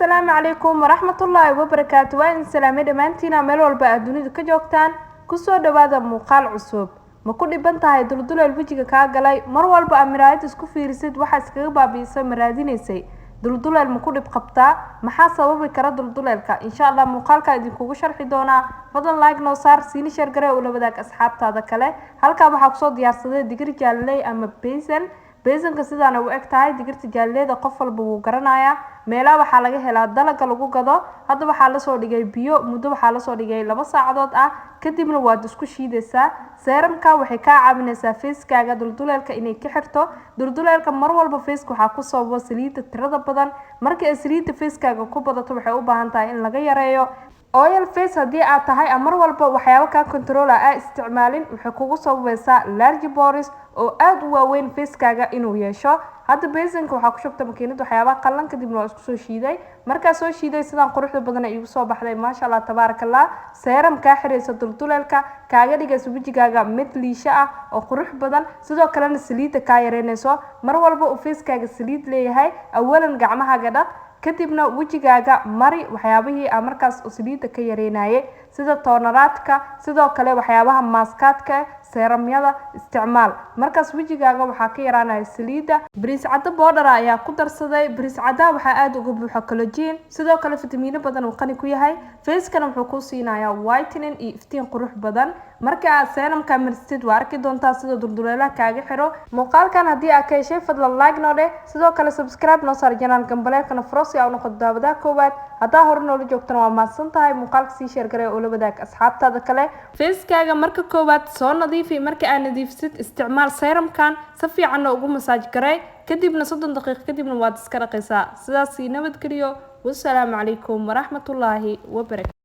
السلام عليكم ورحمة الله وبركاته. وإن سلامي دمانتينا ميل والبا الدنيا ka joogtaan kusoo dhawaada muuqaal cusub ma ku dhiban tahay dulduleel wajiga ka galay mar walba amiraayad isku fiirisid waxa iskaga baabiisay maraadinaysay dulduleel ma ku dhib qabtaa maxaa sababi kara dulduleelka insha Allah muuqaalka idin kugu sharxi doona fadlan like noo saar siini share garee oo la wadaag asxaabtaada kale halka waxa ku soo diyaarsaday digir jaalay ama beesanka sidaan u eg tahay digirta jaaleeda qof walba wuu garanayaa meelaha waxa laga helaa dalaga lagu gado hadda waxa la soo dhigay biyo muddo waxa la soo dhigay 2 saacadood ah kadibna waad isku shiidaysaa seeramka waxay ka caawinaysaa feeskaaga dulduleelka inay ka xirto dulduleelka mar walba feeska waxa ku soo saliida tirada badan marka saliida feeskaaga ku badato waxay u baahan tahay in laga yareeyo oil face hadii aad tahay mar walba waxyaabo ka control ah isticmaalin waxay kugu sabaysaa large pores oo aad u waaweyn feeskaaga inuu yeesho hadda beesanka waxa ku shubta makiinada waxyaabo qalan kadib loo isku soo shiiday marka soo shiiday sidaan quruxda badan ay igu soo baxday maasha Allah tabarakallah seeram ka xireysa dulduleelka kaaga dhigayso wajigaaga mid liisha ah oo qurux badan sidoo kale saliida ka yareynayso mar walba uu feeskaaga saliid leeyahay awalan gacmahaaga dhaq kadibna wajigaaga mari waxyaabihii markaas saliida ka yareynayay sida toonaraadka sidoo kale waxyaabaha maaskaadka seeramyada isticmaal markaas wajigaaga waxa ka yaraanaya saliida bariis cad powder ayaa ku darsaday bariis cad waxa aad uga buuxa collagen sidoo kale fitamiino badan oo qani ku yahay feeskana wuxuu ku siinayaa whitening iyo iftiin qurux badan marka seeramka marsid waa arki doontaa sida dulduleelaha kaaga xiro muuqaalkan hadii aad ka heshay fadlan like noo dheh sidoo kale subscribe noo saar janaalka gambaleelkana frosi oo noqdo daawada koowaad hadaa hore noola joogtana waa mahadsan tahay muuqaalka sii share garee oo la wadaag asxaabtaada kale feeskaaga marka koowaad soo nadiifi marka aad nadiifsid isticmaal seeramkan si fiican ugu masaaj garee kadibna 30 daqiiqo kadibna waad iska dhaqaysaa sidaas nabad geliyo wassalaamu calaykum waraxmatullaahi wabarakatuh.